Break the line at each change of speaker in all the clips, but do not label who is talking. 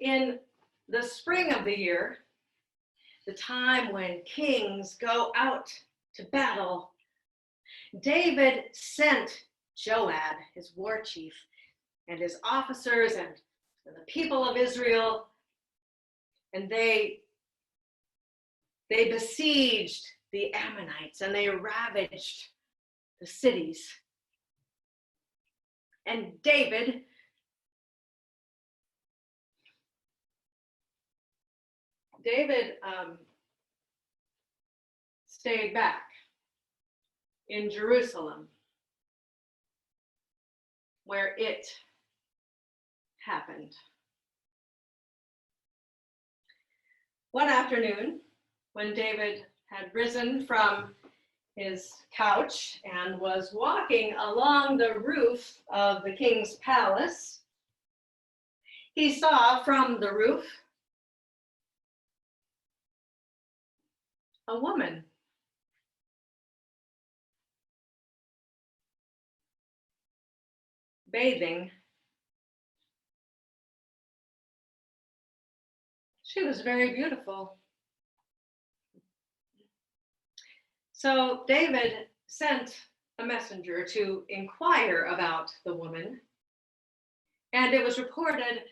In the spring of the year, the time when kings go out to battle, David sent Joab, his war chief, and his officers and the people of Israel, and they besieged the Ammonites and they ravaged the cities. And David stayed back in Jerusalem, where it happened. One afternoon, when David had risen from his couch and was walking along the roof of the king's palace, he saw from the roof a woman bathing. She was very beautiful. So David sent a messenger to inquire about the woman, and it was reported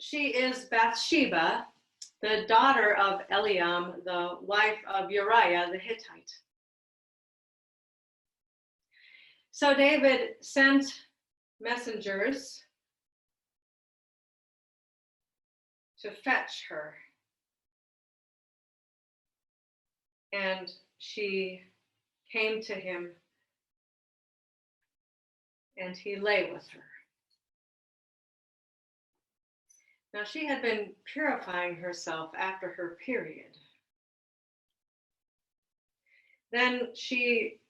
she is Bathsheba, the daughter of Eliam, the wife of Uriah the Hittite. So David sent messengers to fetch her, and she came to him, and he lay with her. Now she had been purifying herself after her period. Then she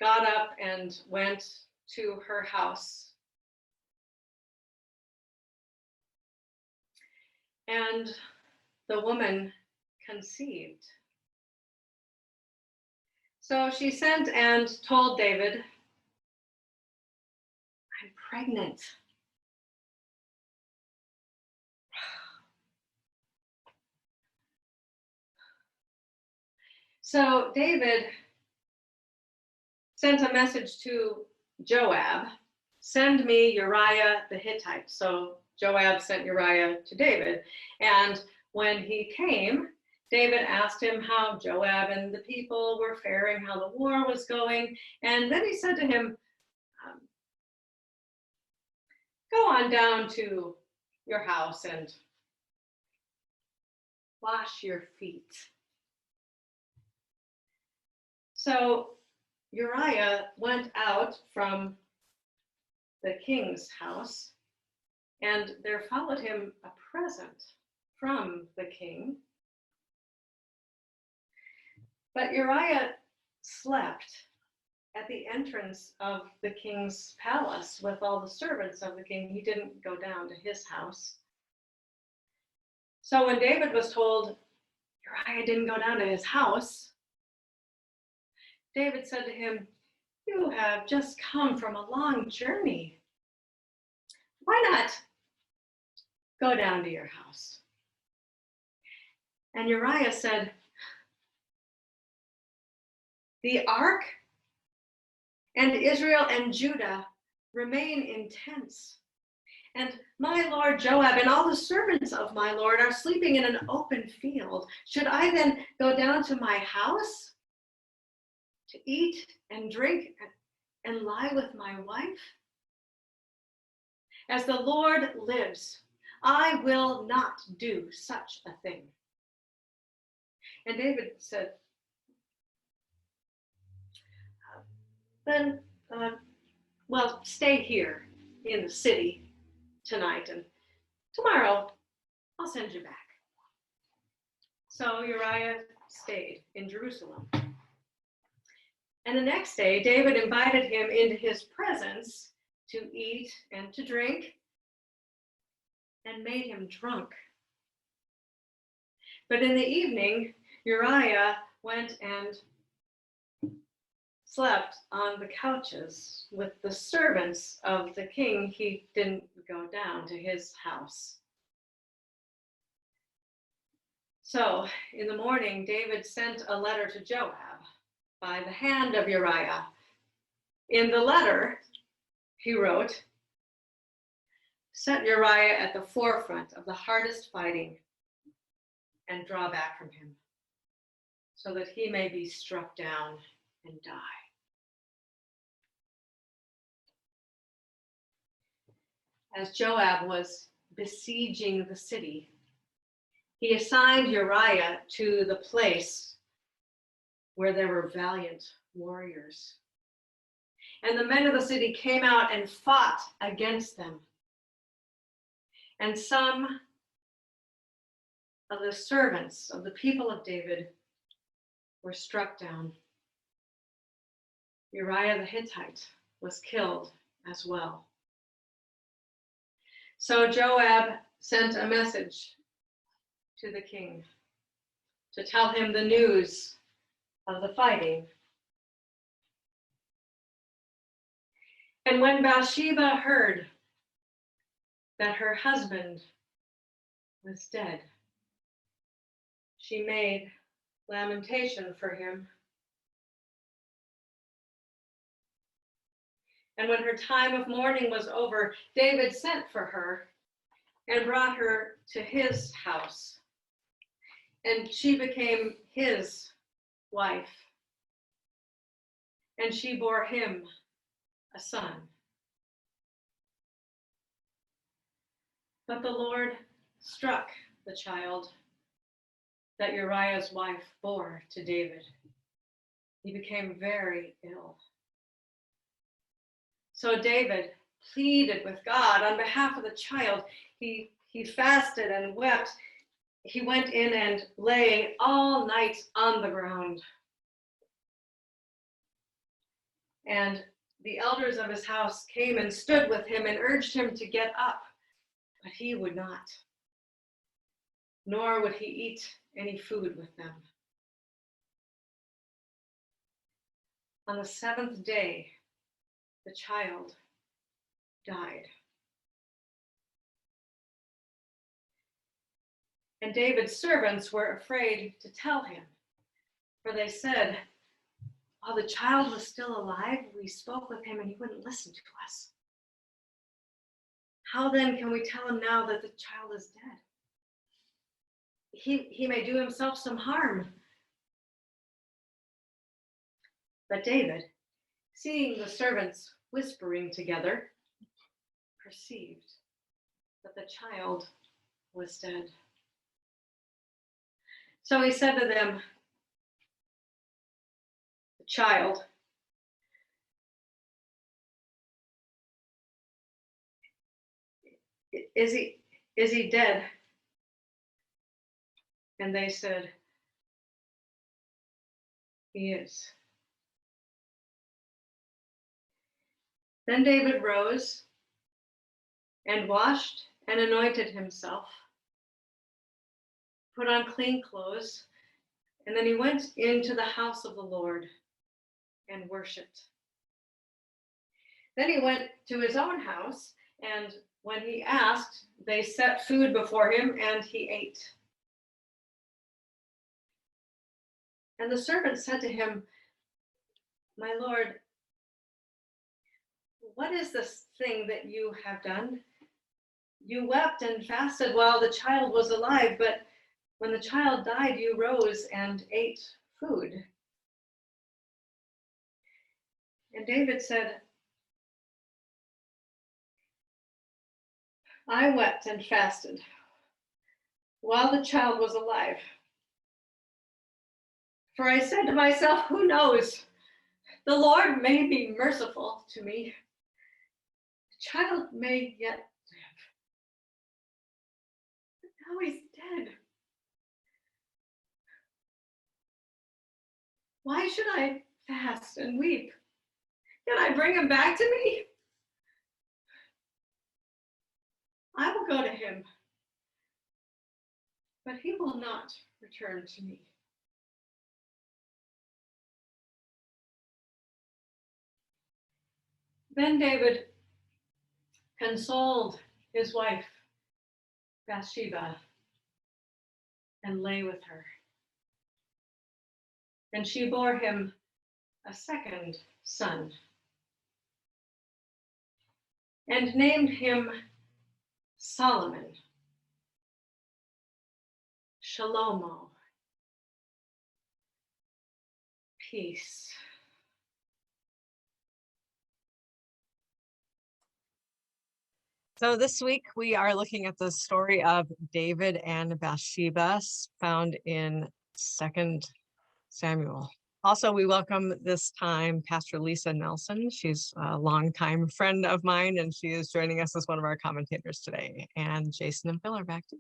got up and went to her house. And the woman conceived. So she sent and told David, "I'm pregnant." So David sent a message to Joab, "Send me Uriah the Hittite." So Joab sent Uriah to David. And when he came, David asked him how Joab and the people were faring, how the war was going. And then he said to him, "Go on down to your house and wash your feet." So Uriah went out from the king's house, and there followed him a present from the king. But Uriah slept at the entrance of the king's palace with all the servants of the king. He didn't go down to his house. So when David was told Uriah didn't go down to his house, David said to him, "You have just come from a long journey. Why not go down to your house?" And Uriah said, "The ark and Israel and Judah remain in tents, and my lord Joab and all the servants of my lord are sleeping in an open field. Should I then go down to my house to eat and drink and lie with my wife? As the Lord lives, I will not do such a thing." And David said, "Then, well, stay here in the city tonight, and tomorrow I'll send you back." So Uriah stayed in Jerusalem. And the next day, David invited him into his presence to eat and to drink, and made him drunk. But in the evening, Uriah went and slept on the couches with the servants of the king, he didn't go down to his house. So in the morning, David sent a letter to Joab by the hand of Uriah. In the letter, he wrote, "Set Uriah at the forefront of the hardest fighting and draw back from him, so that he may be struck down and die." As Joab was besieging the city, he assigned Uriah to the place where there were valiant warriors. And the men of the city came out and fought against them. And some of the servants of the people of David were struck down. Uriah the Hittite was killed as well. So Joab sent a message to the king to tell him the news of the fighting. And when Bathsheba heard that her husband was dead, she made lamentation for him. And when her time of mourning was over, David sent for her and brought her to his house. And she became his wife. And she bore him a son. But the Lord struck the child that Uriah's wife bore to David. He became very ill. So David pleaded with God on behalf of the child. He fasted and wept. He went in and lay all night on the ground. And the elders of his house came and stood with him and urged him to get up, but he would not, nor would he eat any food with them. On the seventh day, the child died. And David's servants were afraid to tell him, for they said, "While the child was still alive, we spoke with him and he wouldn't listen to us. How then can we tell him now that the child is dead? He may do himself some harm." But David, seeing the servants whispering together, perceived that the child was dead. So he said to them, "The child, is he dead?" And they said, "He is." Then David rose and washed and anointed himself, put on clean clothes, and then he went into the house of the Lord and worshiped. Then he went to his own house, and when he asked, they set food before him, and he ate. And the servant said to him, "My lord, what is this thing that you have done? You wept and fasted while the child was alive, but when the child died, you rose and ate food." And David said, "I wept and fasted while the child was alive. For I said to myself, who knows? The Lord may be merciful to me. The child may yet live. But now he's dead. Why should I fast and weep? Can I bring him back to me? I will go to him, but he will not return to me." Then David consoled his wife, Bathsheba, and lay with her. And she bore him a second son, and named him Solomon, Shalomo, peace.
So this week we are looking at the story of David and Bathsheba found in 2 Samuel. Also, we welcome this time Pastor Lisa Nelson. She's a longtime friend of mine, and she is joining us as one of our commentators today. And Jason and Phil are back too.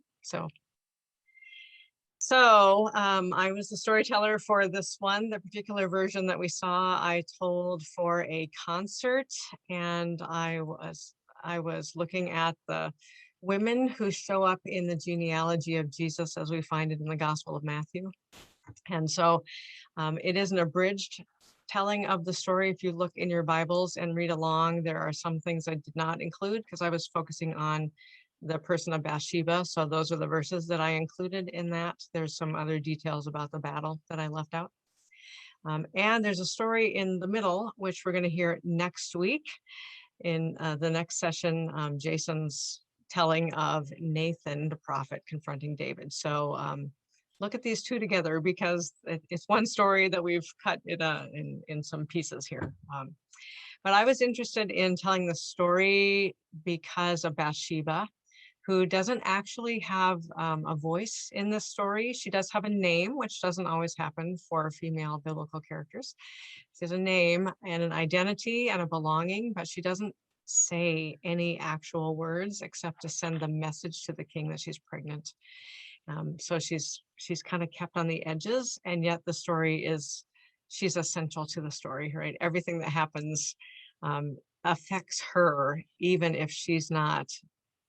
So I was the storyteller for this one. The particular version that we saw, I told for a concert, and I was looking at the women who show up in the genealogy of Jesus as we find it in the Gospel of Matthew. And so it is an abridged telling of the story. If you look in your Bibles and read along, there are some things I did not include because I was focusing on the person of Bathsheba. So those are the verses that I included in that. There's some other details about the battle that I left out. And there's a story in the middle, which we're going to hear next week in the next session, Jason's telling of Nathan, the prophet, confronting David. So look at these two together because it's one story that we've cut in some pieces here. But I was interested in telling the story because of Bathsheba, who doesn't actually have a voice in this story. She does have a name, which doesn't always happen for female biblical characters. She has a name and an identity and a belonging, but she doesn't say any actual words except to send the message to the king that she's pregnant. So she's kind of kept on the edges, and yet the story she's essential to the story, right? Everything that happens affects her, even if she's not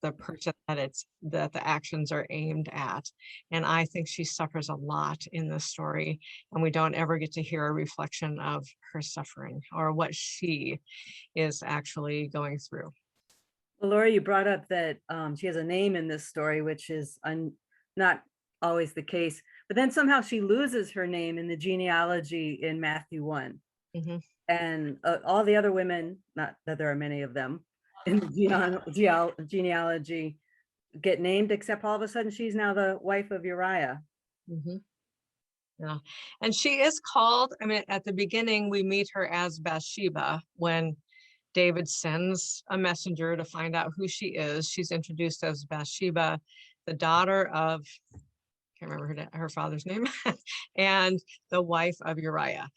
the person that the actions are aimed at. And I think she suffers a lot in this story, and we don't ever get to hear a reflection of her suffering or what she is actually going through.
Well, Laura, you brought up that she has a name in this story, which is not always the case, but then somehow she loses her name in the genealogy in Matthew 1.
Mm-hmm.
And all the other women, not that there are many of them, in the genealogy get named, except all of a sudden she's now the wife of Uriah.
Mm-hmm. Yeah, and she is called, I mean, at the beginning we meet her as Bathsheba. When David sends a messenger to find out who she is, she's introduced as Bathsheba, the daughter of, I can't remember her father's name, and the wife of Uriah.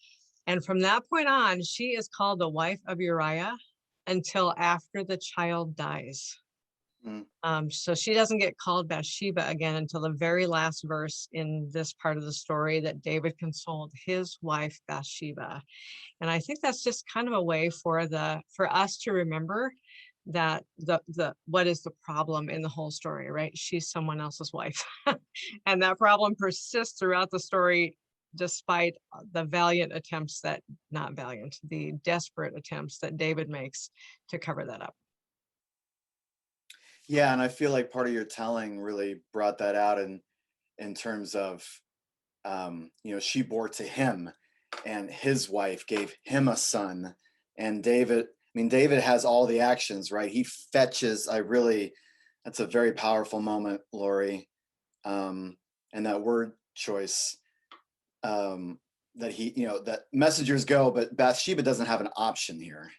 And from that point on, she is called the wife of Uriah until after the child dies. So she doesn't get called Bathsheba again until the very last verse in this part of the story, that David consoled his wife Bathsheba. And I think that's just kind of a way for us to remember that what is the problem in the whole story, right? She's someone else's wife. And that problem persists throughout the story, despite the desperate attempts that David makes to cover that up.
Yeah, and I feel like part of your telling really brought that out in terms of, she bore to him, and his wife gave him a son. And David has all the actions, right? He fetches. That's a very powerful moment, Lori, and that word choice. That that messengers go, but Bathsheba doesn't have an option here.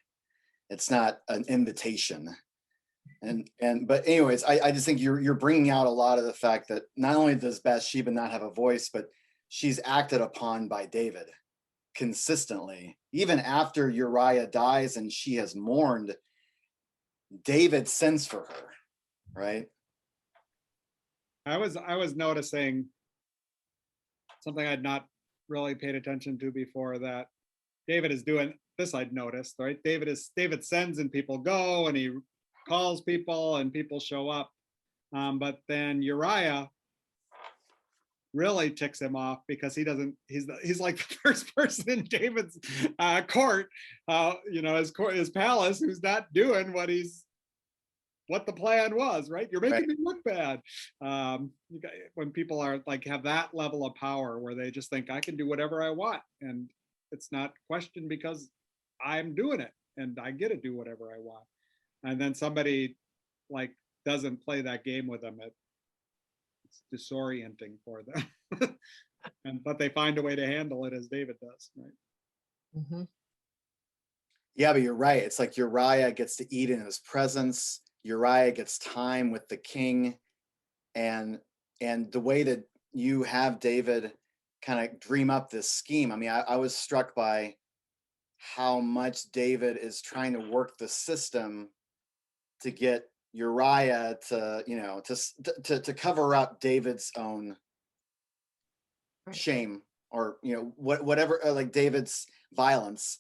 It's not an invitation. But anyways, I just think you're bringing out a lot of the fact that not only does Bathsheba not have a voice, but she's acted upon by David consistently. Even after Uriah dies and she has mourned, David sends for her, right?
I was noticing something I'd not really paid attention to before, that David is doing this. I'd noticed, right? David sends and people go, and he calls people and people show up. But then Uriah really ticks him off because he's like the first person in David's court, his palace, who's not doing what the plan was, right? You're making me look bad. When people are like have that level of power where they just think I can do whatever I want and it's not questioned because I'm doing it and I get to do whatever I want. And then somebody like doesn't play that game with them. It's disorienting for them. But they find a way to handle it as David does, right?
Mm-hmm.
Yeah, but you're right. It's like Uriah gets to eat in his presence. Uriah gets time with the king, and the way that you have David kind of dream up this scheme. I mean, I was struck by how much David is trying to work the system to get Uriah to cover up David's own shame, or whatever, like David's violence.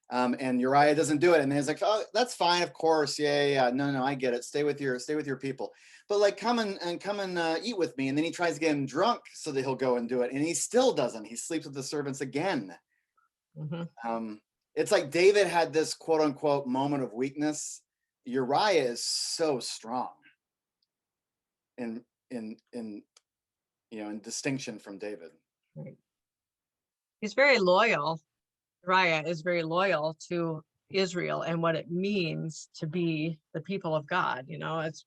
And Uriah doesn't do it, and then he's like, "Oh, that's fine, of course, yeah, no, I get it. Stay with your people, but like come and eat with me." And then he tries to get him drunk so that he'll go and do it, and he still doesn't. He sleeps with the servants again.
Mm-hmm.
It's like David had this quote unquote moment of weakness. Uriah is so strong in distinction from David.
Right. He's very loyal. Uriah is very loyal to Israel and what it means to be the people of God. It's,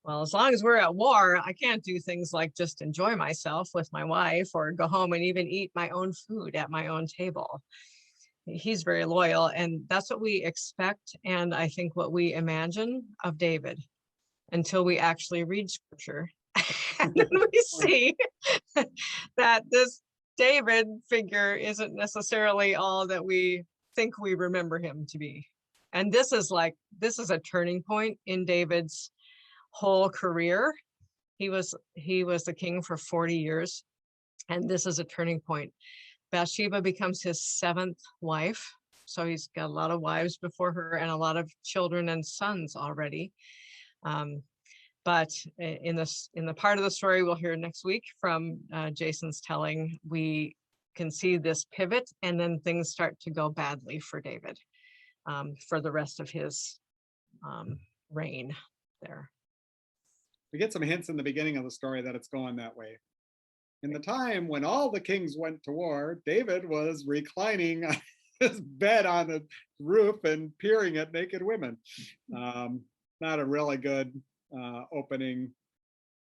well, as long as we're at war, I can't do things like just enjoy myself with my wife or go home and even eat my own food at my own table. He's very loyal, and that's what we expect, and I think what we imagine of David until we actually read scripture. And then we see that this David figure isn't necessarily all that we think we remember him to be. And this is a turning point in David's whole career. He was the king for 40 years, and this is a turning point. Bathsheba becomes his 7th wife. So he's got a lot of wives before her and a lot of children and sons already. But in the part of the story we'll hear next week from Jason's telling, we can see this pivot, and then things start to go badly for David for the rest of his reign there.
We get some hints in the beginning of the story that it's going that way. In the time when all the kings went to war, David was reclining on his bed on the roof and peering at naked women. Not a really good opening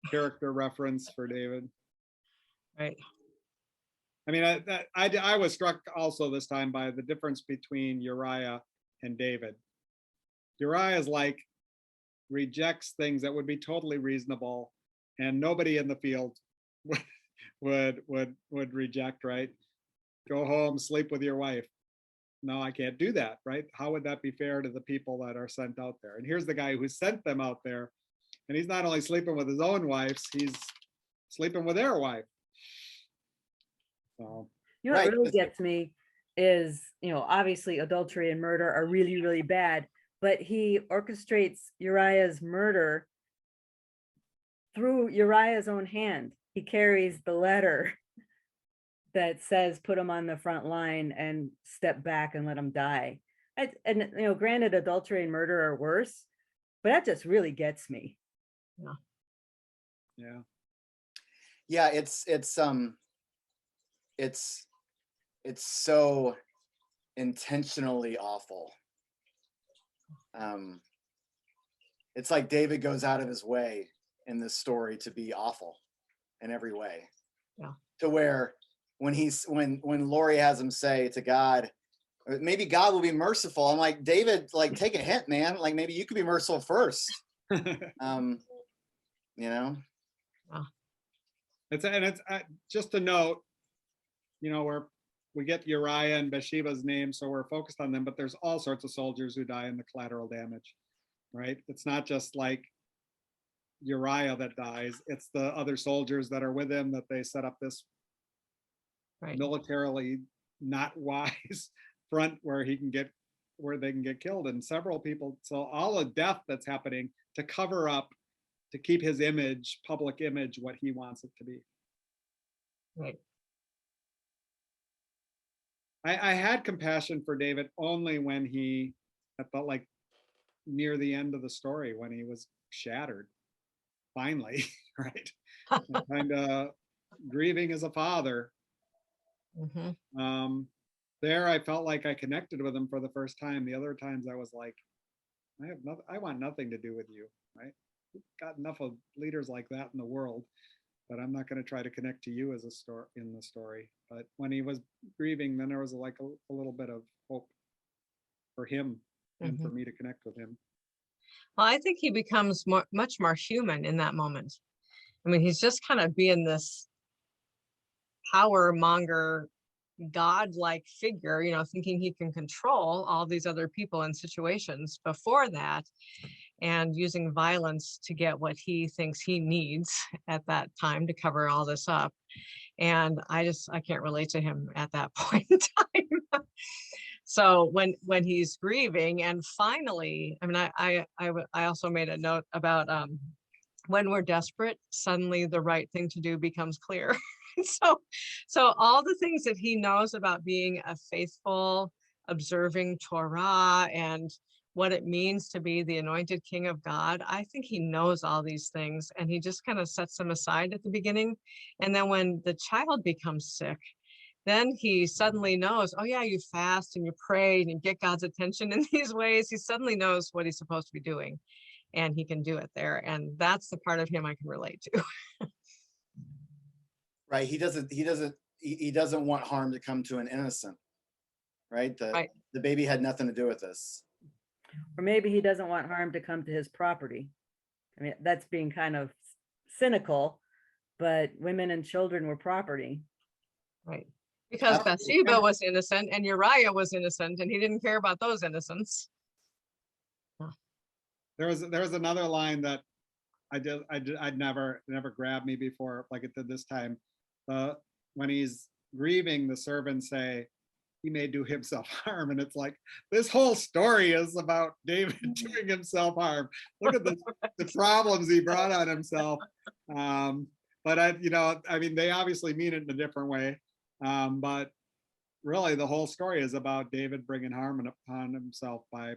character reference for David.
Right.
I mean, I was struck also this time by the difference between Uriah and David. Uriah's like rejects things that would be totally reasonable, and nobody in the field would reject, right? Go home, sleep with your wife. No, I can't do that, right? How would that be fair to the people that are sent out there? And here's the guy who sent them out there, and he's not only sleeping with his own wives, he's sleeping with their wife. So,
what really gets me is, obviously adultery and murder are really, really bad, but he orchestrates Uriah's murder through Uriah's own hand. He carries the letter that says, put him on the front line and step back and let him die. And granted, adultery and murder are worse, but that just really gets me.
Yeah, it's so intentionally awful. It's like David goes out of his way in this story to be awful in every way.
Yeah.
To where when Lori has him say to God, maybe God will be merciful. I'm like, David, like, take a hint, man. Like, maybe you could be merciful first.
It's just a note, where we get Uriah and Bathsheba's name, so we're focused on them, but there's all sorts of soldiers who die in the collateral damage, right? It's not just like Uriah that dies, it's the other soldiers that are with him that they set up this militarily not wise front where they can get killed, and several people. So all the death that's happening to cover up, to keep his image, public image, what he wants it to be.
Right.
I had compassion for David only when I felt like near the end of the story when he was shattered, finally, right? Kind of grieving as a father.
Mhm.
There, I felt like I connected with him for the first time. The other times, I was like, I want nothing to do with you, right? We've got enough of leaders like that in the world, but I'm not going to try to connect to you as a story in the story. But when he was grieving, then there was like a little bit of hope for him and for
Mhm.
me to connect with him.
Well, I think he becomes much more human in that moment. I mean, he's just kind of being this power monger, godlike figure, thinking he can control all these other people and situations before that, and using violence to get what he thinks he needs at that time to cover all this up. And I can't relate to him at that point in time. So when he's grieving, and finally, I mean, I also made a note about when we're desperate, suddenly the right thing to do becomes clear. So all the things that he knows about being a faithful, observing Torah and what it means to be the anointed king of God, I think he knows all these things, and he just kind of sets them aside at the beginning. And then when the child becomes sick, then he suddenly knows, oh yeah, you fast and you pray and you get God's attention in these ways. He suddenly knows what he's supposed to be doing, and he can do it there. And that's the part of him I can relate to.
Right. He doesn't want harm to come to an innocent, right?
Right.
The baby had nothing to do with this.
Or maybe he doesn't want harm to come to his property. I mean, that's being kind of cynical, but women and children were property.
Right. Because
Absolutely.
Bathsheba was innocent and Uriah was innocent, and he didn't care about those innocents.
There was another line that I'd never grabbed me before, like it did this time. When he's grieving, the servants say he may do himself harm, and it's like this whole story is about David doing himself harm. Look at the problems he brought on himself. But I mean, they obviously mean it in a different way. But really, the whole story is about David bringing harm upon himself by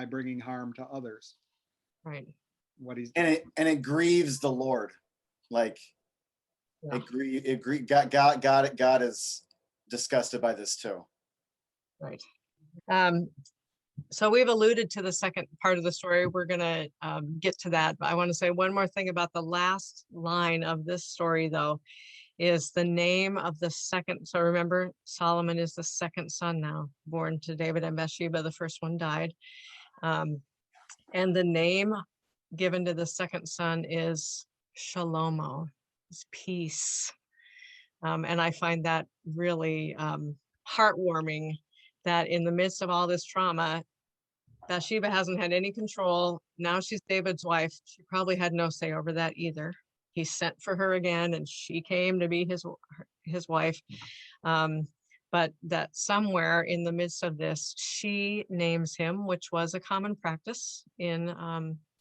bringing harm to others.
Right.
What he's
And it grieves the Lord. Like
Yeah.
God is disgusted by this too.
Right. So we've alluded to the second part of the story. We're going to get to that. But I want to say one more thing about the last line of this story, though, is the name of the second. So remember, Solomon is the second son now, born to David and Bathsheba. The first one died. And the name given to the second son is Shalomo, it's peace. And I find that really heartwarming, that in the midst of all this trauma, Bathsheba hasn't had any control. Now she's David's wife. She probably had no say over that either. He sent for her again, and she came to be his wife. But that somewhere in the midst of this, she names him, which was a common practice in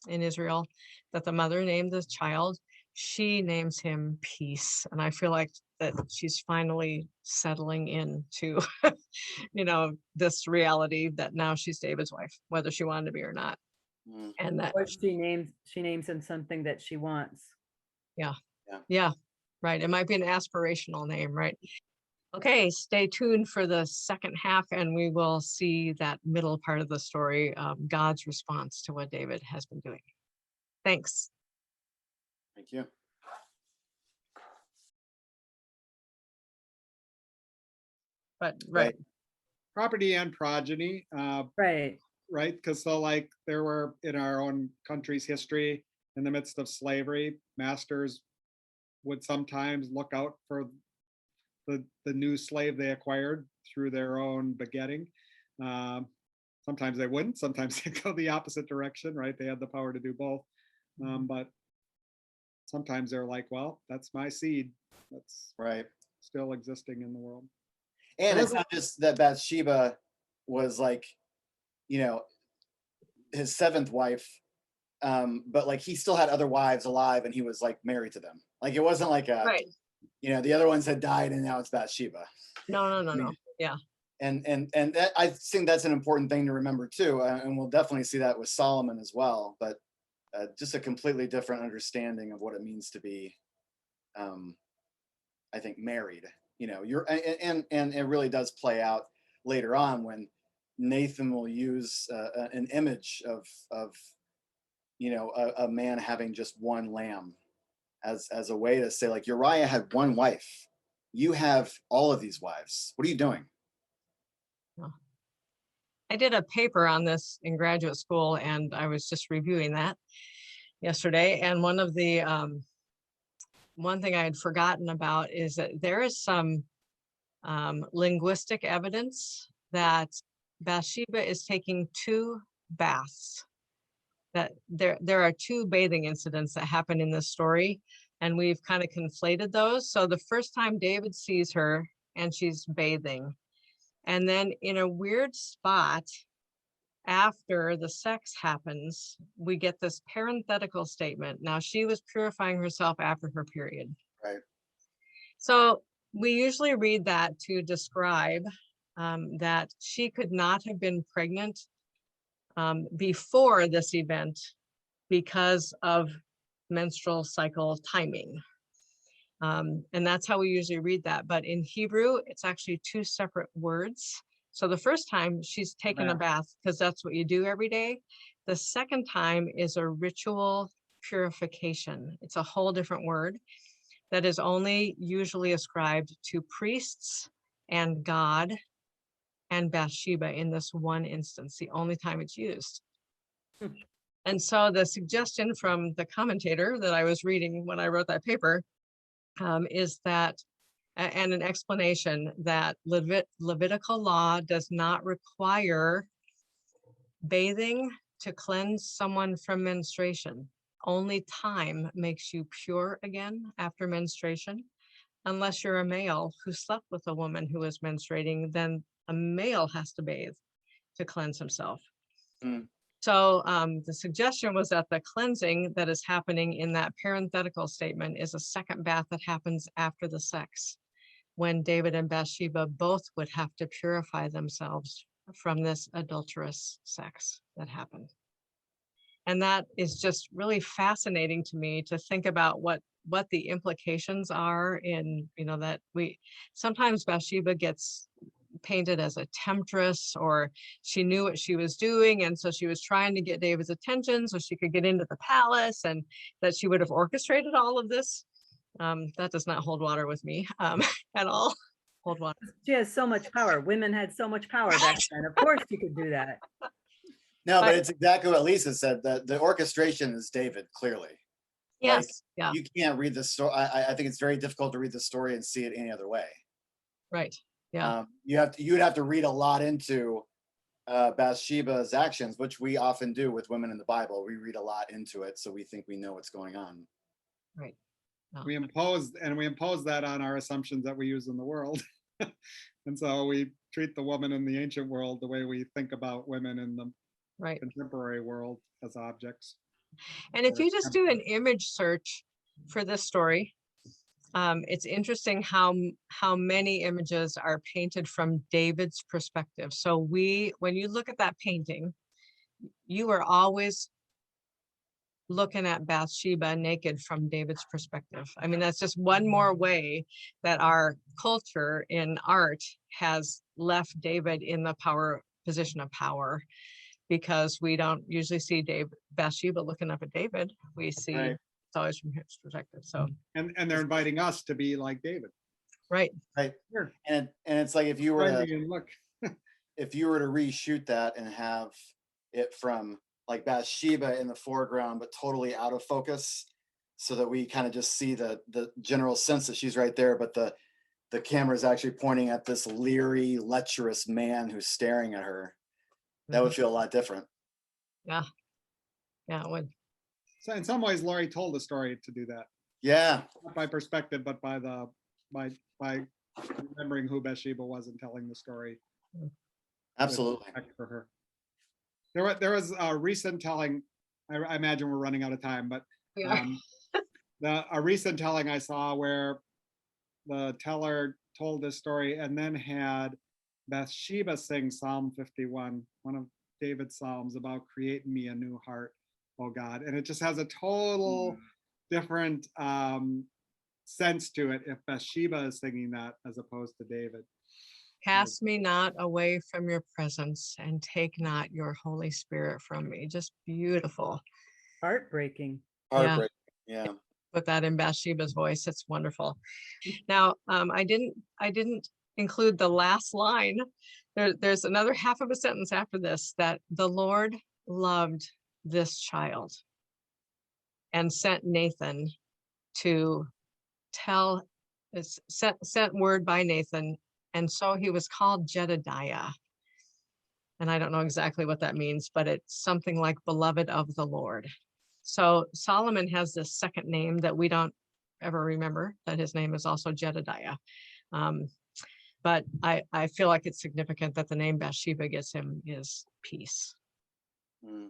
Israel, that the mother named the child. She names him Peace, and I feel like that she's finally settling into, this reality that now she's David's wife, whether she wanted to be or not.
Mm.
And that,
Or she names him something that she wants.
yeah, right. It might be an aspirational name, right? Okay, stay tuned for the second half, and we will see that middle part of the story, God's response to what David has been doing. Thanks.
Thank you.
But right.
property and progeny.
Right.
Right? Because so like there were in our own country's history, in the midst of slavery, masters would sometimes look out for the new slave they acquired through their own begetting. Sometimes they wouldn't, sometimes they go the opposite direction, right? They had the power to do both. But sometimes they're like, well, that's my seed. That's
Right.
still existing in the world.
And it's not just that Bathsheba was like, his seventh wife, but like he still had other wives alive and he was like married to them. Like it wasn't like a,
Right.
You know, the other ones had died and now it's Bathsheba.
No.
mean,
Yeah.
And that, I think that's an important thing to remember too. And we'll definitely see that with Solomon as well, but just a completely different understanding of what it means to be, I think, married. You know, and it really does play out later on when Nathan will use an image of you know, a man having just one lamb as a way to say, like, Uriah had one wife. You have all of these wives. What are you doing?
I did a paper on this in graduate school, and I was just reviewing that yesterday. And one thing I had forgotten about is that there is some linguistic evidence that Bathsheba is taking 2 baths. That there are 2 bathing incidents that happen in this story, and we've kind of conflated those. So the first time David sees her and she's bathing, and then in a weird spot after the sex happens, we get this parenthetical statement. Now, she was purifying herself after her period.
Right.
So we usually read that to describe that she could not have been pregnant before this event because of menstrual cycle timing. And that's how we usually read that. But in Hebrew, it's actually 2 separate words. So the first time she's taken a bath, because that's what you do every day. The second time is a ritual purification. It's a whole different word that is only usually ascribed to priests and God and Bathsheba in this one instance, the only time it's used. And so the suggestion from the commentator that I was reading when I wrote that paper is that, and an explanation that Levitical law does not require bathing to cleanse someone from menstruation. Only time makes you pure again after menstruation. Unless you're a male who slept with a woman who is menstruating, then a male has to bathe to cleanse himself. So the suggestion was that the cleansing that is happening in that parenthetical statement is a second bath that happens after the sex, when David and Bathsheba both would have to purify themselves from this adulterous sex that happened. And that is just really fascinating to me to think about what the implications are in, you know, that sometimes Bathsheba gets painted as a temptress, or she knew what she was doing, and so she was trying to get David's attention so she could get into the palace, and that she would have orchestrated all of this. That does not hold water with me at all. Hold water.
She has so much power. Women had so much power back then. Of course you could do that.
No, but it's exactly what Lisa said. The orchestration is David, clearly.
Yes. Yeah.
You can't read the story. I think it's very difficult to read the story and see it any other way.
Right. Yeah.
You'd have to read a lot into Bathsheba's actions, which we often do with women in the Bible. We read a lot into it, so we think we know what's going on.
Right. No.
We impose that on our assumptions that we use in the world. And so we treat the woman in the ancient world the way we think about women in the contemporary world as objects.
And if you just do an image search for this story, it's interesting how many images are painted from David's perspective. So when you look at that painting, you are always looking at Bathsheba naked from David's perspective. I mean, that's just one more way that our culture in art has left David in the position of power, because we don't usually see Bathsheba looking up at David. We see it's always from his perspective. So
and they're inviting us to be like David.
Right.
Sure. And it's like if you were if you were to reshoot that and have it from like Bathsheba in the foreground, but totally out of focus, so that we kind of just see the general sense that she's right there, but the camera is actually pointing at this leery, lecherous man who's staring at her. That would feel a lot different.
Yeah. Yeah, it would.
So in some ways, Laurie told the story to do that.
Yeah.
Not by perspective, but by remembering who Bathsheba was and telling the story.
Absolutely.
For her. There was a recent telling. I imagine we're running out of time, but a recent telling I saw where the teller told this story and then had Bathsheba sing Psalm 51, one of David's Psalms, about create in me a new heart, oh God. And it just has a total different sense to it if Bathsheba is singing that as opposed to David.
Cast me not away from your presence and take not your Holy Spirit from me. Just beautiful.
Heartbreaking.
Heartbreak. Yeah.
Put that in Bathsheba's voice. It's wonderful. Now, I didn't include the last line. There's another half of a sentence after this, that the Lord loved this child and sent Nathan to tell, sent word by Nathan, and so he was called Jedediah. And I don't know exactly what that means, but it's something like beloved of the Lord. So Solomon has this second name that we don't ever remember, that his name is also Jedediah. But I feel like it's significant that the name Bathsheba gives him is peace.
Mm.